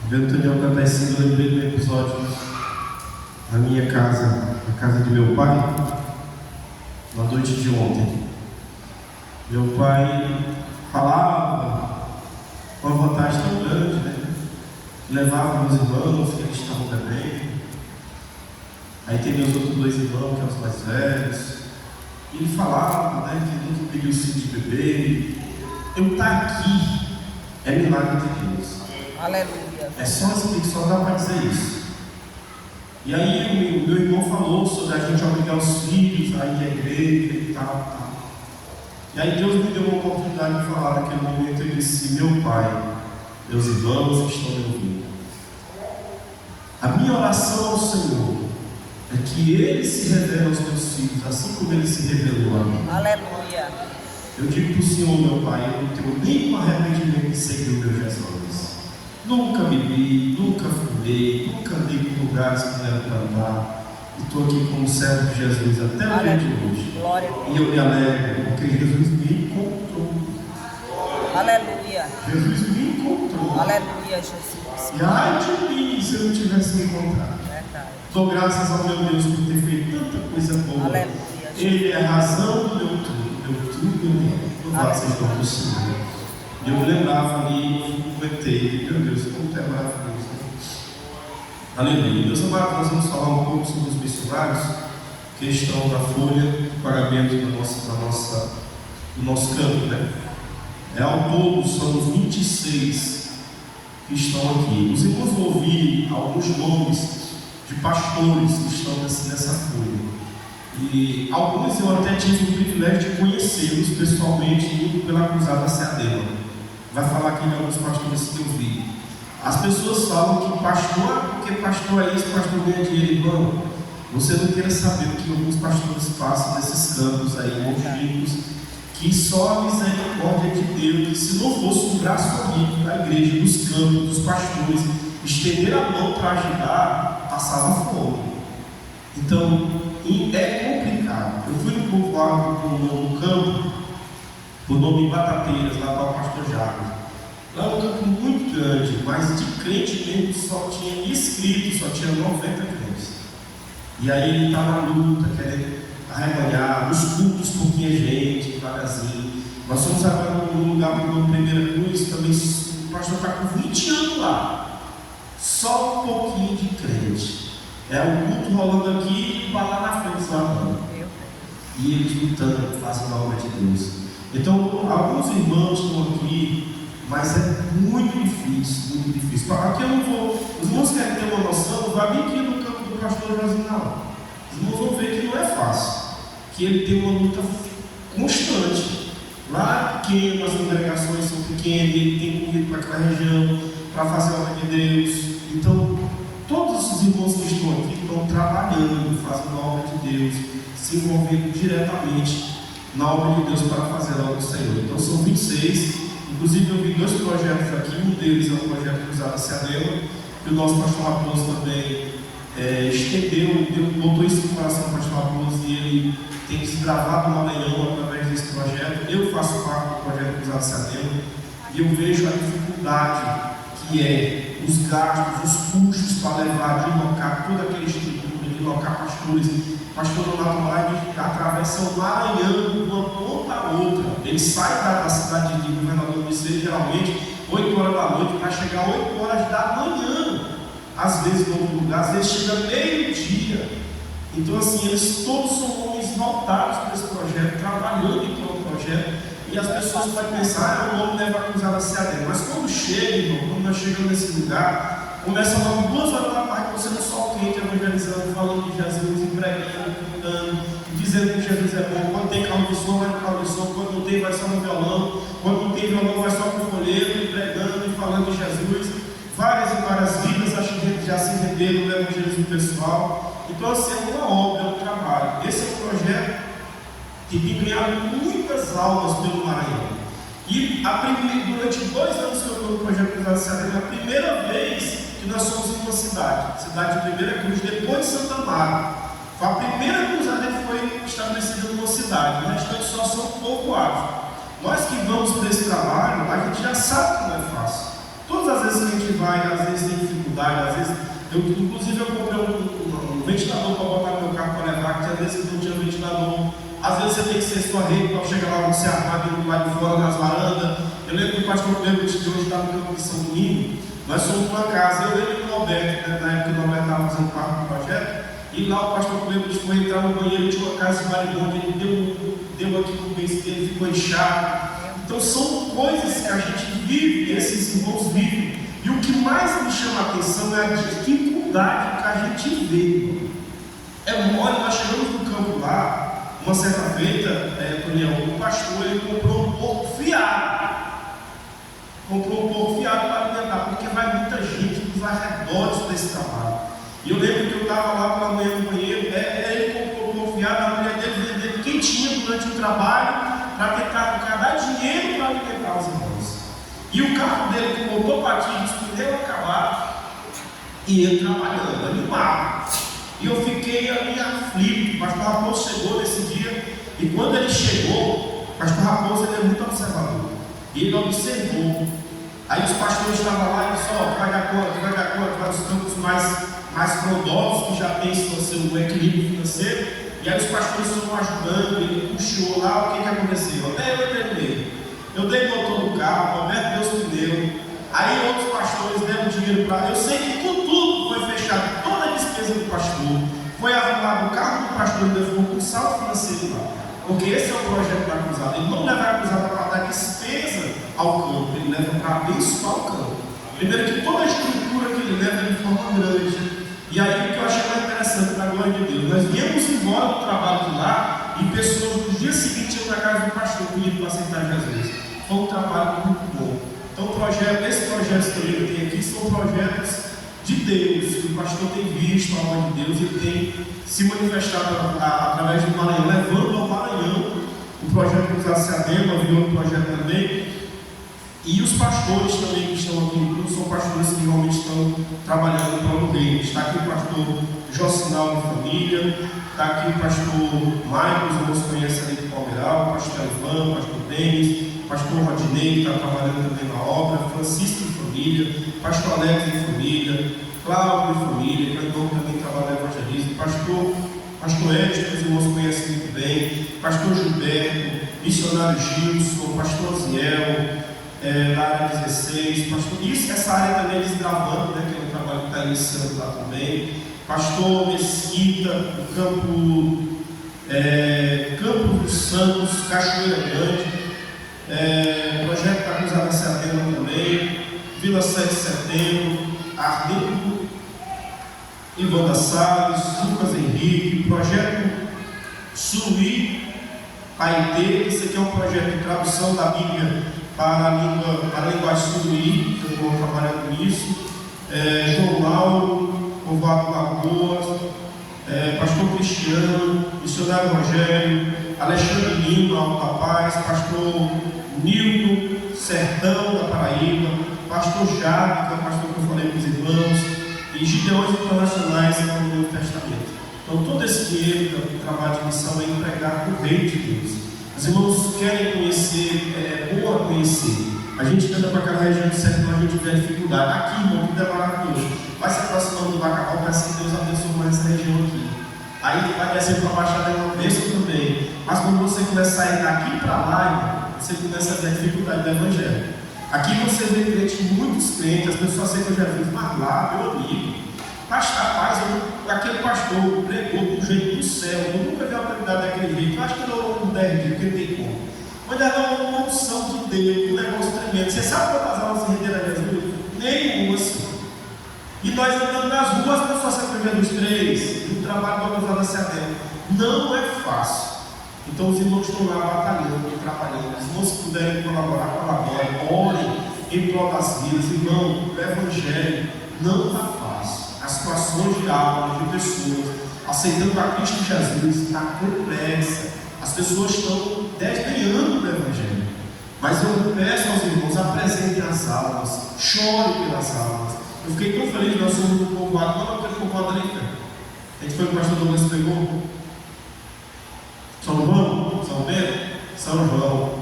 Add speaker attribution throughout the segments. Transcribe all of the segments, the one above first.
Speaker 1: Vendo o Daniel cantar esse eu lembrei do episódio na minha casa, na casa de meu pai, na noite de ontem. Meu pai falava com uma vontade tão grande, né? Levava meus irmãos, que eles estavam bebendo. Aí tem meus outros dois irmãos, que são os mais velhos. E ele falava, né, que nunca pediu sim de beber. Eu estar aqui é milagre de Deus.
Speaker 2: Aleluia.
Speaker 1: É só dá para dizer isso. E aí meu irmão falou sobre a gente obrigar os filhos a ir à igreja e tal. E aí Deus me deu uma oportunidade de falar naquele momento. Ele disse: meu pai, meus irmãos que estão me ouvindo, a minha oração ao Senhor é que Ele se revele aos meus filhos, assim como Ele se revelou a mim.
Speaker 2: Aleluia.
Speaker 1: Eu digo para o Senhor, meu Pai, eu não tenho nenhum arrependimento de seguir o meu Jesus. Nunca bebi, nunca fumei, nunca andei em lugares que não era para andar. E estou aqui como servo de Jesus até o dia de hoje.
Speaker 2: Glória a Deus.
Speaker 1: E eu me alegro, porque Jesus me encontrou.
Speaker 2: Aleluia.
Speaker 1: Jesus me encontrou.
Speaker 2: Aleluia, Jesus.
Speaker 1: E ai de mim se eu não tivesse me encontrado.
Speaker 2: Verdade.
Speaker 1: Dou graças ao meu Deus por ter feito tanta coisa boa.
Speaker 2: Aleluia.
Speaker 1: Ele é a razão do meu tudo, louvado seja o nome do Senhor. E eu me lembrava ali, comentei, meu Deus, como é maravilhoso, né? Aleluia. Deus amado, nós vamos falar um pouco sobre os missionários que estão na folha de pagamento do nosso campo, né? Ao todo, são 26 que estão aqui. Os irmãos vão ouvir alguns nomes de pastores que estão nessa folha. E alguns eu até tive o privilégio de conhecê-los pessoalmente, indo pela cruzada Seadema. Vai falar aqui de alguns pastores que eu vi. As pessoas falam que pastor, porque pastor é isso, pastor ganha dinheiro. Irmão, você não queira saber o que alguns pastores passam nesses campos aí, longínquos, que só a misericórdia de Deus, que se não fosse um braço amigo da igreja, dos campos, dos pastores, estender a mão para ajudar, passava fome. Então, é complicado. Eu fui no povoado no campo, o nome Batateiras, lá para o pastor Jago. Lá é um campo muito grande, mas de crente mesmo só tinha inscrito, só tinha 90 crentes. E aí ele está na luta, querendo arrebanhar, nos cultos pouquinha gente, devagarzinho. Nós fomos agora num lugar no Primeira Cruz, também o pastor está com 20 anos lá. Só um pouquinho de crente. É o culto rolando aqui e vai lá na frente lavando. E eles lutando, fazendo a obra de Deus. Então, alguns irmãos estão aqui, mas é muito difícil, muito difícil. Aqui eu não vou. Os irmãos querem ter uma noção, vai vir aqui no campo do pastor Josinal. Os irmãos vão ver que não é fácil, que ele tem uma luta constante. Lá pequeno, as congregações são pequenas, ele tem corrido para aquela região para fazer a obra de Deus. Então, todos os irmãos que estão aqui estão trabalhando, fazendo a obra de Deus, se envolvendo diretamente na obra de Deus para fazer a obra do Senhor. Então são 26, inclusive eu vi 2 projetos aqui, um deles é um projeto Cruzada Seadema, que o nosso pastor Raposo também estendeu, botou isso no coração do pastor Raposo e ele tem desbravado uma leão através desse projeto. Eu faço parte do projeto Cruzada Seadema e eu vejo a dificuldade que é os gastos, os custos para levar, deslocar toda aquela estrutura, deslocar pastores. Pastor Donato Moraes atravessa o Maranhão de uma ponta a outra. Ele sai da cidade de Governador Luiz, geralmente 8 horas da noite, para chegar 8 horas da manhã. Às vezes, em outro lugar, às vezes chega meio-dia. Então, assim, eles todos são homens voltados para esse projeto, trabalhando em todo o projeto. E as pessoas podem pensar, o nome deve acusar a Seadema. Mas quando chega, irmão, quando nós chegamos nesse lugar, começa logo 2 horas da tarde, você não só o cliente evangelizando, falando de Jesus, empregando, cantando, dizendo que Jesus é bom. Quando tem carro de som, vai no carro de som. Quando não tem, vai só no violão. Quando não tem violão, vai só com o folheto, empregando e falando de Jesus. Várias e várias vidas, acho que já se renderam no evangelismo pessoal. Então, assim, é uma obra, é um trabalho. Esse é um projeto que tem ganhado muitas almas pelo Maranhão. E durante 2 anos que eu estou no projeto Cruzada Seadema, é a primeira vez que nós somos em uma cidade de Primeira Cruz, depois de Santa Mara. Foi a primeira cruzada que foi estabelecida numa cidade, o restante só são povoados. Nós que vamos para esse trabalho, a gente já sabe que não é fácil. Todas as vezes que a gente vai, às vezes tem dificuldade, às vezes. Inclusive, eu comprei um ventilador para botar no meu carro para levar, que às vezes não tinha ventilador. Às vezes você tem que ser sua rede para chegar lá no Ceará, do lado de fora, nas varandas. Eu lembro que o pastor Pedro de hoje estava no campo de São Domingo. Nós fomos para casa, eu lembro do Roberto, né, na época que o Roberto estava fazendo parte do projeto. E lá o pastor Pedro foi entrar no banheiro, tinha uma casa de maribondo, ele deu aqui no beijo dele, ficou inchado. Então são coisas que a gente vive, esses irmãos vivem. E o que mais me chama a atenção é a dificuldade que a gente vê. Olha, nós chegamos no campo lá, uma certa feita, o pastor ele comprou um porco fiado. Comprou um porco fiado para alimentar, porque vai muita gente dos arredores desse trabalho. E eu lembro que eu estava lá pela manhã no banheiro, ele comprou um porco fiado, a mulher dele vendendo quem tinha durante o trabalho, para tentar dar dinheiro para alimentar os irmãos. E o carro dele com o motor batido, os pneus acabaram, e ele trabalhando, animado. E eu fiquei ali aflito. O pastor Raposo chegou nesse dia, e quando ele chegou, o pastor Raposo ele é muito observador. E ele observou. Aí os pastores estavam lá e disseram: vai dar conta, vai os campos mais frondosos, que já tem seu equilíbrio financeiro. E aí os pastores foram ajudando, ele puxou lá, o que aconteceu? Até eu terminei. Eu dei o motor do carro, o Roberto deu os pneus. Aí outros pastores deram dinheiro para. Eu sei que tudo foi fechado, toda a despesa do pastor. Foi arrumado o carro do pastor, ele levou um saldo financeiro lá. Porque esse é o projeto da cruzada. Ele não leva a cruzada para dar despesa ao campo, ele leva para abençoar o campo. Primeiro que toda a estrutura que ele leva é de forma grande. E aí o que eu achei mais interessante, para a glória de Deus, nós viemos embora do trabalho de lá e pessoas no dia seguinte iam na casa do pastor pedindo para aceitar Jesus. Foi um trabalho muito bom. Então esses projetos que eu tenho aqui são projetos de Deus, que o pastor tem visto a obra de Deus e tem se manifestado através do Maranhão, levando ao Maranhão o projeto do Zaciadema, virou um projeto também. E os pastores também que estão aqui no grupo são pastores que realmente estão trabalhando para o reino. Está aqui o pastor Jocinal de família, está aqui o pastor Marcos, irmãos conhecem ali de Palmeiral, o pastor Ivan, o pastor Denis, o pastor Rodinei, que está trabalhando também na obra, Francisco de família, pastor Alex de família, Cláudio de família, que é o irmão também trabalha no evangelismo, pastor Edson, que os irmãos conhecem muito bem, pastor Gilberto, missionário Gilson, pastor Ziel, da área 16, pastor, essa área também é desgravando, né, que é um trabalho que está iniciando lá também, pastor Mesquita, o Campo dos Santos, Cachoeira Grande, projeto da Cruzada Ceará também, Vila 7 de Setembro, Arlindo, Ivanda Salles, Lucas Henrique, projeto Suruí, Paitê, esse aqui é um projeto de tradução da Bíblia para a linguagem suruí, que eu vou trabalhar com isso. João Lauro, Povoado Lagoas, pastor Cristiano, missionário Rogério, Alexandre Lima, Alto da Paz, pastor Nildo, Sertão da Paraíba, pastor Jaque, que é o pastor que eu falei com os irmãos, e Gideões Internacionais no Novo Testamento. Então todo esse dinheiro do trabalho de missão é empregar o reino de Deus. Os irmãos querem conhecer, é bom conhecer. A gente anda para aquela região de sertão, a gente vê dificuldade. Aqui, irmão, tudo é maravilhoso. Vai se aproximando do Bacabal, peça que Deus abençoe mais essa região aqui. Aí vai descer para a Baixada, é uma bênção também. Mas quando você começa a sair daqui para lá, irmão, você começa a ver a dificuldade do Evangelho. Aqui você vê crentes, muitos crentes, as pessoas aceitam Jesus, mas lá, meu amigo, rapaz, aquele pastor pregou do jeito do céu, eu nunca vi a autoridade daquele jeito. Eu acho que ele orou por 10 dias, porque tem como. Mas ela dá uma unção de Deus, um negócio tremendo. Você sabe quantas aulas se renderam a Jesus? Nenhuma, senhor. E nós andando nas ruas, as pessoas aceitam Jesus 3, no trabalho da Cruzada Ceará. Não é fácil. Então os irmãos estão lá batalhando e trabalhando. Os irmãos que puderem colaborar, colaborem, orem em prol das vidas. Irmão, o Evangelho não está fácil. As situações de alma, de pessoas aceitando a Cristo Jesus está complexa. As pessoas estão desdenhando do Evangelho. Mas eu peço aos irmãos, apresentem as almas, chorem pelas almas. Eu fiquei tão feliz, nós somos um povoado, qual é aquele povoado ali, cara? A gente foi o pastor Douglas pegou. São João? São Pedro? São João.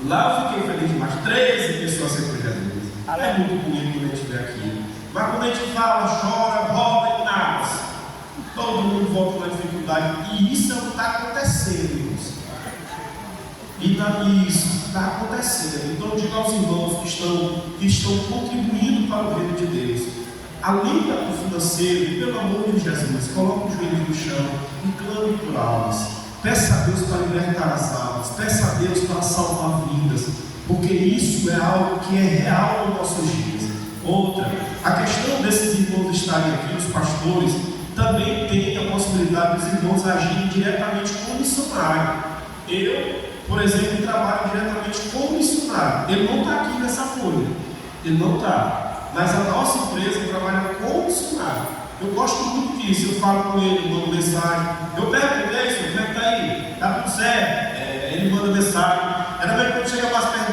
Speaker 1: Lá eu fiquei feliz demais. 13 pessoas aceitam Jesus. É muito bonito quando a gente vê aquilo. Mas quando a gente fala, chora, roda e nasce, todo mundo volta com dificuldade. E isso é o que está acontecendo, irmãos. E isso está acontecendo. Então eu digo aos irmãos que estão contribuindo para o reino de Deus, além do financeiro, pelo amor de Jesus, coloque o joelho no chão e clame por almas. Peça a Deus para libertar as almas, peça a Deus para salvar vidas, porque isso é algo que é real nos nossos dias. Outra, a questão desses irmãos estarem aqui, os pastores, também tem a possibilidade dos irmãos agirem diretamente com o missionário. Eu, por exemplo, trabalho diretamente com o missionário. Ele não está aqui nessa folha, ele não está, mas a nossa empresa trabalha com o missionário. Eu gosto muito disso, eu falo com ele, mando mensagem. Eu pergunto, isso, como é que está aí? Está tudo certo? Ele manda mensagem. Era bem quando chega mais perto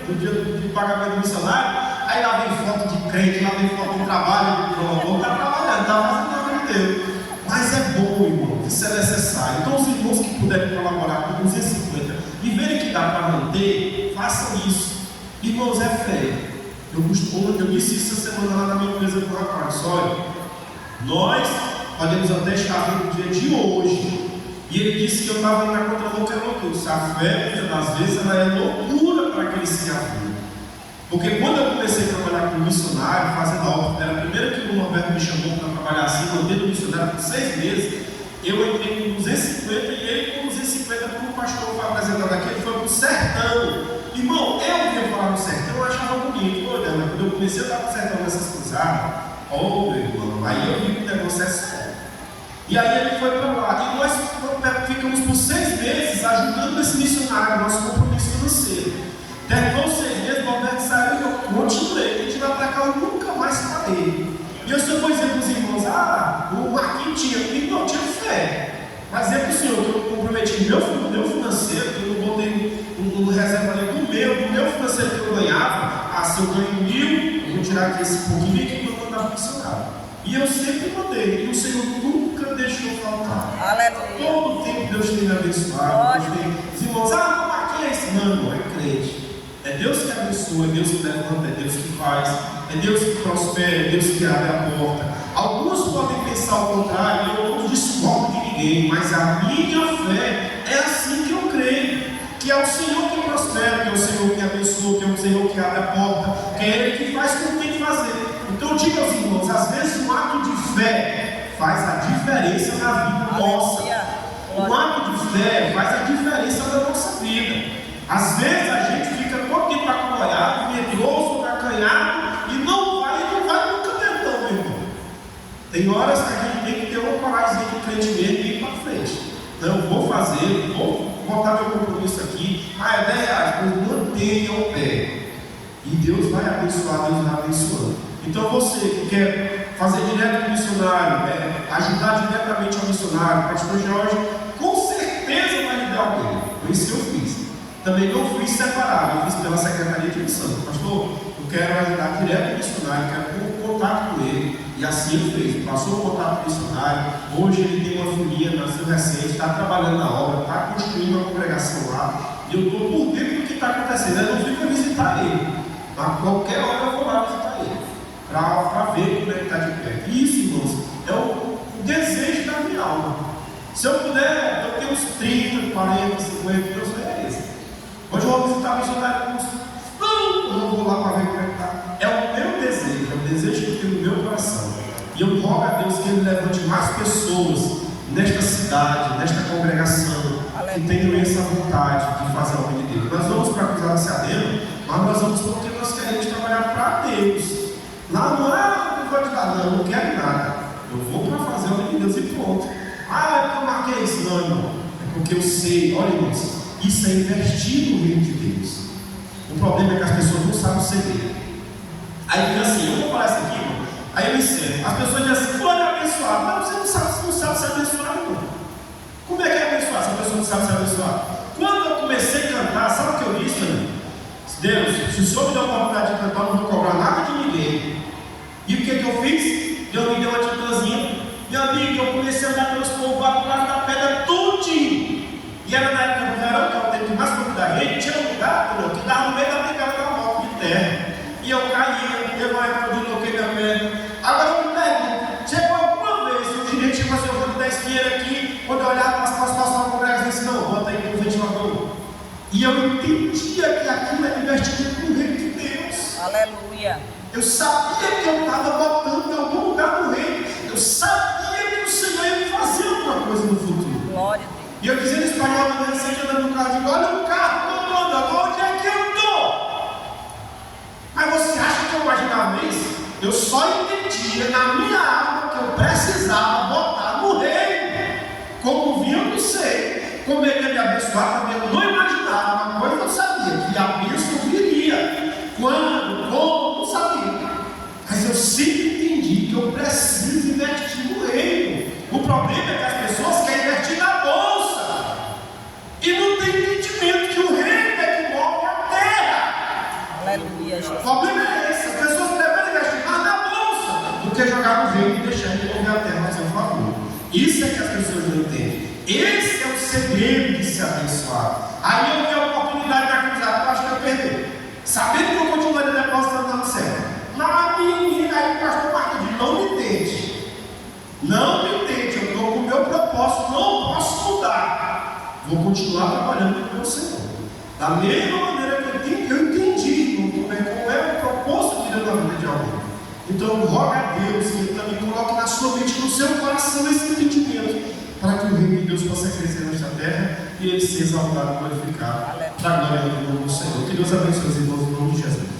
Speaker 1: do dia de pagamento do missionário, aí lá vem foto de crente, lá vem foto de trabalho, não está trabalhando, está fazendo nada de Deus. Mas é bom, irmão, isso é necessário. Então, os irmãos que puderem colaborar com 250 e verem que dá para manter, façam isso. Irmãos, é fé. Eu disse isso essa semana lá na minha empresa com o rapaz. Olha, nós podemos até estar no dia de hoje. E ele disse que eu estava indo na contramão, que é loucura. A fé, às vezes, ela é loucura para aquele se avô. Porque quando eu comecei a trabalhar como missionário, fazendo a obra, era a primeira que o Norberto me chamou para trabalhar assim, mantendo o missionário por 6 meses, eu entrei com 250 e ele com 250, como o pastor foi apresentado aqui, ele foi para o sertão. Irmão, eu ouvia falar no sertão, eu achava bonito, olha, quando eu comecei a dar para o sertão nessas cruzadas, meu irmão, aí eu vi que o negócio é sério. E aí ele foi para lá, e nós ficamos por 6 meses ajudando esse missionário, nosso compromisso financeiro. Terminou 6 meses, o Alberto saiu e eu continuei. E de lá para cá eu nunca mais parei. E eu só vou dizer para os irmãos: o Marquinhos tinha, e não tinha fé. Mas é para o Senhor que eu comprometi o meu financeiro, que eu não botei um reserva ali do meu financeiro que eu ganhava. Se eu ganho 1.000, eu vou tirar aqui esse pouquinho aqui que eu vou mandar para o missionário. E eu sempre mandei, e o Senhor nunca deixou faltar.
Speaker 2: Aleluia.
Speaker 1: Todo o tempo Deus tem me abençoado. Os irmãos, Marquinhos é isso. Não, é crente. É Deus que abençoa, é Deus que levanta, é Deus que faz, é Deus que prospera, é Deus que abre a porta. Alguns podem pensar o contrário, eu não discordo de ninguém, mas a minha fé é assim que eu creio, que é o Senhor que prospera, que é o Senhor que abençoa, que é o Senhor que abre a porta, que é Ele que faz como tem que fazer. Então eu digo aos irmãos, às vezes um ato de fé faz a diferença na vida nossa. Um ato de fé faz a diferença na nossa vida. Às vezes a gente fica todo tempo acompanhado, medroso, acanhado, e não vai nunca tentando, meu irmão. Tem horas que a gente tem que ter uma coragem de crente mesmo e ir para frente. Então eu vou fazer, vou botar meu compromisso aqui, é 10 reais, mas mantenha o pé. E Deus vai abençoar, Deus vai abençoando. Então você que quer fazer direto com o missionário, ajudar diretamente ao missionário, pastor Jorge, com certeza vai lhe dar alguém. Foi isso que eu fiz. Também não fui separado, eu fiz pela Secretaria de Missão. Pastor, eu quero ajudar direto o missionário, quero ter um contato com ele. E assim ele fez, passou o contato com o missionário. Hoje ele tem uma filhinha, nasceu recente, está trabalhando na obra, está construindo uma congregação lá. E eu estou por dentro do que está acontecendo. Eu não fico a visitar ele, mas qualquer hora eu vou lá visitar ele, para ver como é que está de perto. E isso, irmãos, é o desejo da minha alma. Se eu puder, eu tenho uns 30, 40, 50, Deus é esse. Hoje eu vou visitar missionário, eu não vou lá para ver como é que está. É o meu desejo, é o desejo que eu tenho no meu coração. E eu rogo a Deus que Ele levante mais pessoas nesta cidade, nesta congregação, que tenham essa vontade de fazer a obra de Deus. Nós vamos para a Cruzada Seadema, mas nós vamos porque nós queremos trabalhar para Deus. Lá não vou te dar, não, eu não quero nada. Eu vou para fazer a obra de Deus e pronto. É porque eu marquei isso, não, irmão. É porque eu sei, olha, irmãos. Isso é investir no reino de Deus. O problema é que as pessoas não sabem o segredo. Aí diz assim, eu vou falar isso aqui, irmão. Aí eu ensino. As pessoas dizem assim, fulano é abençoado. Mas você não sabe ser abençoado, irmão. Como é que é abençoado se a pessoa não sabe ser abençoado? Quando eu comecei a cantar, sabe o que eu disse, irmão? Deus, se o Senhor me der a oportunidade de cantar, eu não vou cobrar nada de ninguém. E o que eu fiz? Deus me deu uma titãzinha. Meu amigo, eu comecei a andar pelos povoados do lado da pedra tudinho. E era na época do verão, que é o tempo que mais pouco da gente, tinha um lugar que dava no meio da pegada da moto de terra. E eu caí casamento quando eu toquei minha perna. Agora eu me pergunto, chegou alguma vez eu diria que fazer o ramo da espinheira aqui, quando eu olhava para a situação da congregação e disse, não, bota aí no ventilador. E eu entendia que aquilo era investimento no reino de Deus.
Speaker 2: Aleluia.
Speaker 1: Eu sabia que eu estava botando em algum lugar no reino. Eu sabia que o Senhor ia fazer alguma coisa no futuro.
Speaker 2: Glória a Deus.
Speaker 1: E eu dizia no espanhol, né, sempre andando no carro, digo, olha o carro, não anda, onde é que eu estou? Mas você acha que eu imaginava isso? Eu só entendia na minha alma que eu precisava botar no reino, como vinha do ser, como ele ia me abençoar, também eu não imaginava, uma coisa eu sabia, que a bênção viria, quando, como, não sabia. Mas eu sempre entendi que eu preciso investir no reino. O problema é que as pessoas querem investir na bolsa e não tem entendimento que o reino é que move a terra.
Speaker 2: Aleluia,
Speaker 1: O
Speaker 2: Jesus.
Speaker 1: problema é esse, as pessoas preferem investir mais na bolsa do que jogar no reino e deixar ele mover a terra a seu favor. Isso é que as pessoas não entendem. Esse é o segredo de se abençoar. Aí eu vi a oportunidade de acusar, eu acho que eu perdi. Sabendo que eu continuaria depositando no céu. Mas aí o pastor Marquinhos não me entende. Não me entende, eu estou com o meu propósito, não posso mudar. Vou continuar trabalhando com o meu Senhor. Da mesma maneira que eu entendi como é o propósito de Deus na vida de alguém. Então roga a Deus que Ele também coloque na sua mente, no seu coração esse entendimento, para que o reino de Deus possa crescer nesta terra e Ele seja exaltado e glorificado para a glória do nome do Senhor. Que Deus abençoe os irmãos em nome de Jesus.